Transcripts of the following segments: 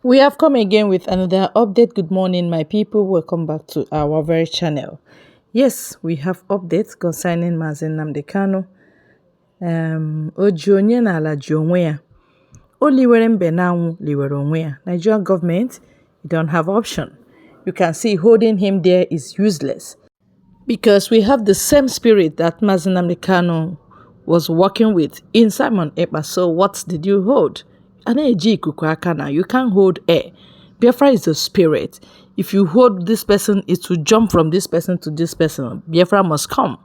We have come again with another update. Good morning, my people. Welcome back to our very channel. Yes, we have updates concerning Mazen Nnamdi Kanu. Oji onye na ala ji onwe ya. O liwere mbe n'anwụ liwere onwe ya. Nigerian government, you don't have option. You can see holding him there is useless. Because we have the same spirit that Mazen Nnamdi Kanu was working with in Simon Ekpa. So what did you hold? Anaeji ikuku aka na, you can't hold air. Biafra is the spirit. If you hold this person, it will jump from this person to this person. Biafra must come.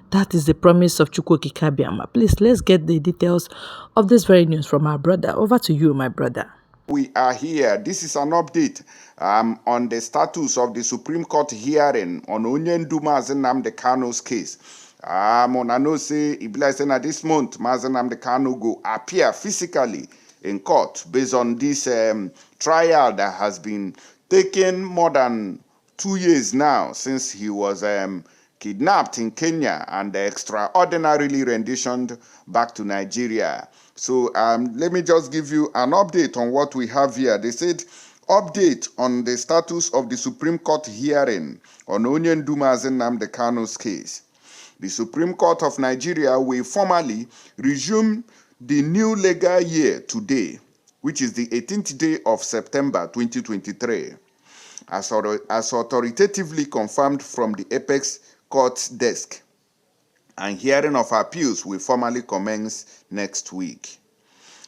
That is the promise of Chukwu Okike Abiama. Please, let's get the details of this very news from our brother. Over to you, my brother. We are here. This is an update on the status of the Supreme Court hearing on Nnamdi Kanu's case. I know say this month Nnamdi Kanu go appear physically in court based on this trial that has been taking more than 2 years now since he was kidnapped in Kenya and extraordinarily renditioned back to Nigeria. So let me just give you an update on what we have here. They said, update on the status of the Supreme Court hearing on Nnamdi Kanu's case. The Supreme Court of Nigeria will formally resume the new legal year today, which is the 18th day of September 2023, as authoritatively confirmed from the Apex Court's desk. And hearing of appeals will formally commence next week.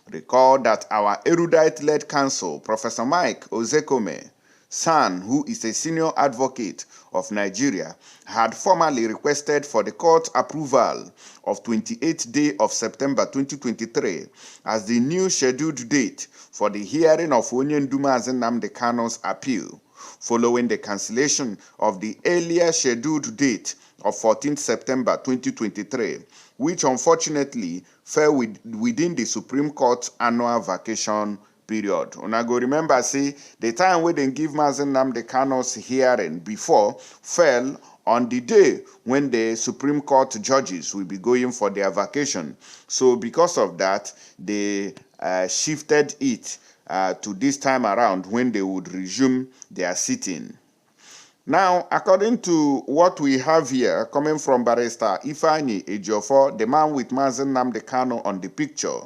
Recall that our erudite-led counsel, Professor Mike Ozekome, San, who is a senior advocate of Nigeria, had formally requested for the court approval of 28th day of September 2023 as the new scheduled date for the hearing of Nnamdi Kanu's appeal, following the cancellation of the earlier scheduled date of 14th September 2023, which unfortunately fell within the Supreme Court's annual vacation period. Una go remember, say, the time when they give Nnamdi Kanu's hearing before fell on the day when the Supreme Court judges will be going for their vacation. So because of that, they shifted it to this time around when they would resume their sitting. Now, according to what we have here, coming from Barrister Ifeanyi Ejiofor, the man with Nnamdi Kanu on the picture,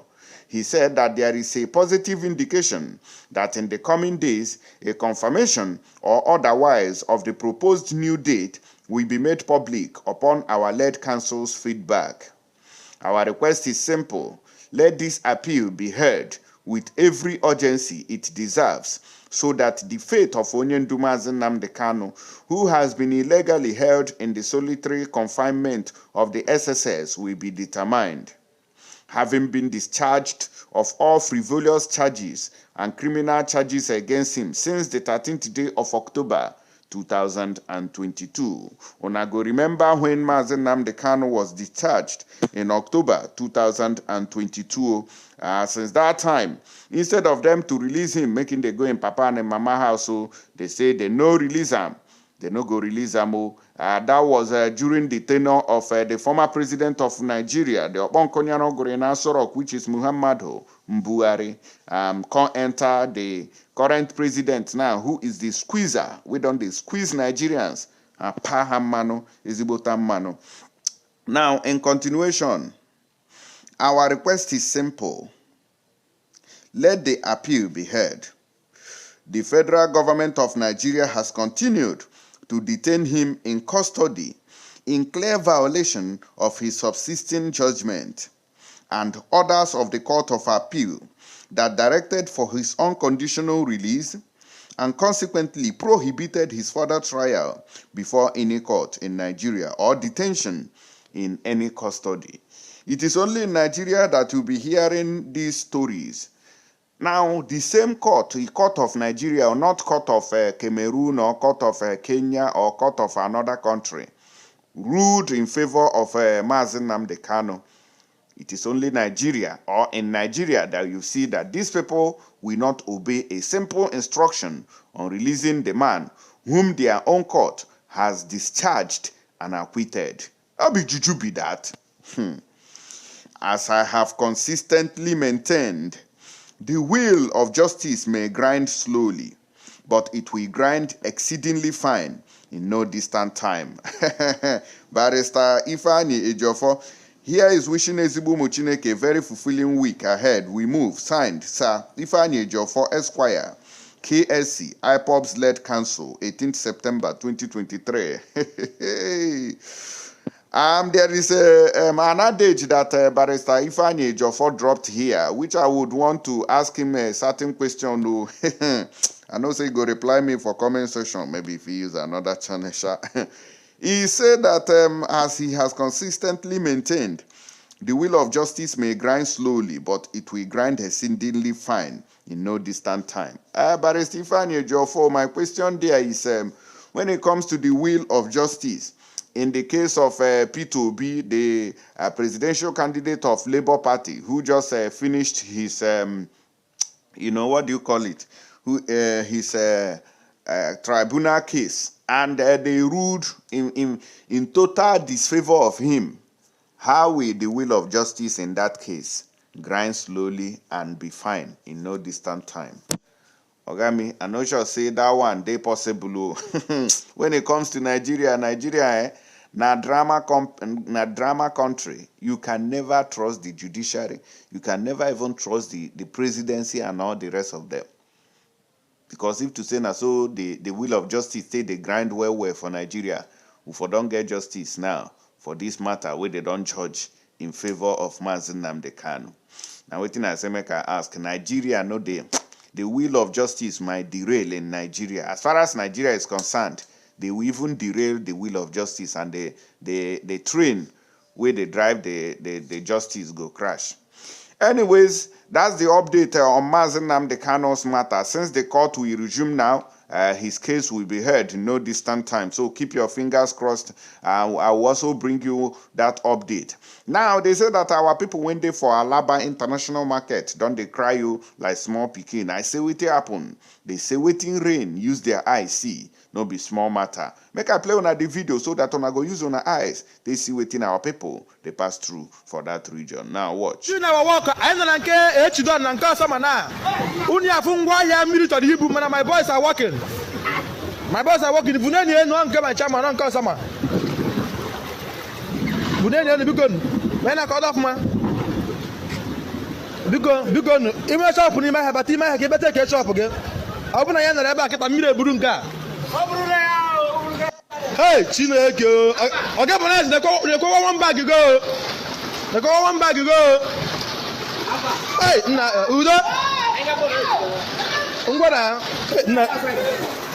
he said that there is a positive indication that in the coming days, a confirmation or otherwise of the proposed new date will be made public upon our lead counsel's feedback. Our request is simple. Let this appeal be heard with every urgency it deserves, so that the fate of Nnamdi Kanu, who has been illegally held in the solitary confinement of the SSS, will be determined. Having been discharged of all frivolous charges and criminal charges against him since the 13th day of October 2022. Una go remember when Nnamdi Kanu was discharged in October 2022. Since that time, instead of them to release him, making they go in Papa and Mama house, so they say they no release him. They no go release him. That was during the tenure of the former president of Nigeria, the Obonkonyano Gorena Sorok, which is Muhammadu Buhari, can enter the current president now, who is the squeezer. We don't squeeze Nigerians. Pahamano is mano. Now, in continuation, our request is simple. Let the appeal be heard. The federal government of Nigeria has continued to detain him in custody in clear violation of his subsisting judgment and orders of the Court of Appeal that directed for his unconditional release and consequently prohibited his further trial before any court in Nigeria or detention in any custody. It is only in Nigeria that you'll be hearing these stories. Now, the same court, the court of Nigeria, or not court of Cameroon or court of Kenya or court of another country, ruled in favor of Nnamdi Kanu. It is only Nigeria or in Nigeria that you see that these people will not obey a simple instruction on releasing the man whom their own court has discharged and acquitted. How be juju be that? As I have consistently maintained, The wheel of justice may grind slowly, but it will grind exceedingly fine in no distant time. Barrister Ifeanyi Ejiofor, here is wishing Ezigbo Chineke a very fulfilling week ahead. We move. Signed, Sir Ifeanyi Ejiofor, Esquire, KSC, IPOB's led council, 18th September 2023. There is an adage that Barrister Ifeanyi Ejiofor dropped here, which I would want to ask him a certain question. I know say he go reply me for comment section, maybe if he use another channel. He said that as he has consistently maintained, the wheel of justice may grind slowly, but it will grind exceedingly fine in no distant time. Barrister Ifeanyi Ejiofor, my question there is, when it comes to the wheel of justice, in the case of P2B, the presidential candidate of Labour Party, who just finished his, what do you call it? His tribunal case, and they ruled in total disfavor of him. How will the will of justice in that case grind slowly and be fine in no distant time? Ogami, I know shall say that one day possible. When it comes to Nigeria, na drama country. You can never trust the judiciary. You can never even trust the presidency and all the rest of them. Because if to say na so the will of justice say they grind well for Nigeria, we for don't get justice now for this matter where they don't judge in favor of Nnamdi Kanu. Now waiting I say make I ask, Nigeria no the will of justice might derail in Nigeria. As far as Nigeria is concerned, they will even derail the will of justice, and the train where they drive the justice go crash. Anyways, that's the update on Nnamdi Kanu's matter. Since the court will resume now, his case will be heard in no distant time. So keep your fingers crossed. I will also bring you that update. Now, they say that our people went there for Alaba International Market. Don't they cry you like small pikin? I say what happen. They say waiting rain, use their eyes see. No be small matter. Make I play on the video so that I go use on our eyes. They see waiting our people they pass through for that region. Now watch. My boys are working. My boys are working. Buneni no anke my chama no anke sama. Buneni no bikon. When I cut off man. Bikon. Ima shop ni ma habati ma ke bete ke shop ge. Abuna ya na reba ke tamire buru nka. Hey, Chineke. Okay, but they go one bag go. They go one bag go. Hey, Udo. Ngwana.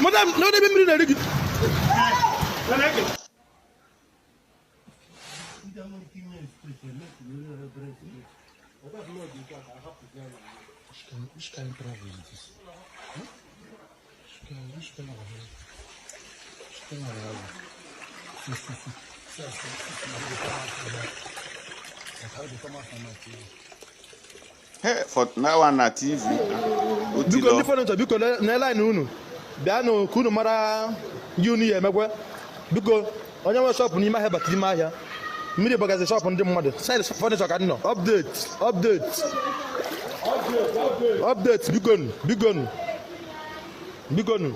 Madam, no dey be me na rigi. Which kind of problem is this? Hey, for now on TV. Because different because na line unu. Bia no kunu mara uni emekwe. Because onye nwe shop ni ma he batiri ma ahia. Mmiri bagaze shop ndị mmadụ. Side furniture ka nọ. Update. Bigonu.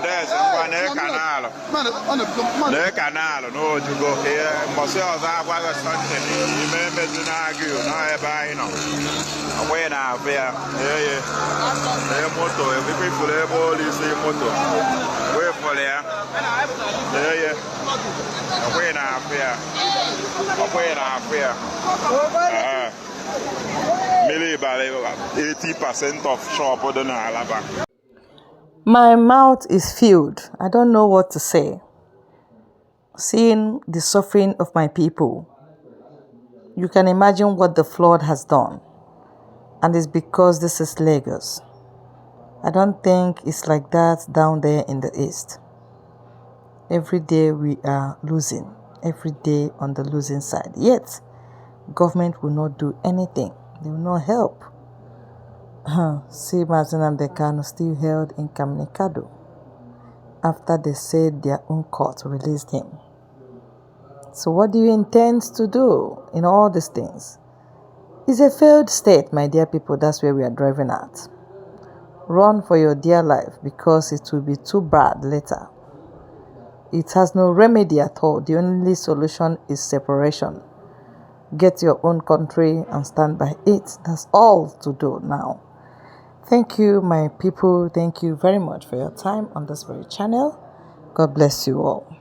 There's one canal. The canal, no, to go here. Myself, I was something. You remember to argue, no, I know. Away now, there. Yeah. The motor, every people have all this motor. Wait for there. Yeah. Away now, there. Maybe about 80% of shop or the Alaba. My mouth is filled. I don't know what to say. Seeing the suffering of my people, you can imagine what the flood has done. And it's because this is Lagos. I don't think it's like that down there in the east. Every day we are losing. Every day on the losing side. Yet, government will not do anything. They will not help. See Nnamdi Kanu still held incommunicado after they said their own court released him. So what do you intend to do in all these things? It's a failed state, my dear people. That's where we are driving at. Run for your dear life because it will be too bad later. It has no remedy at all. The only solution is separation. Get your own country and stand by it. That's all to do now. Thank you, my people. Thank you very much for your time on this very channel. God bless you all.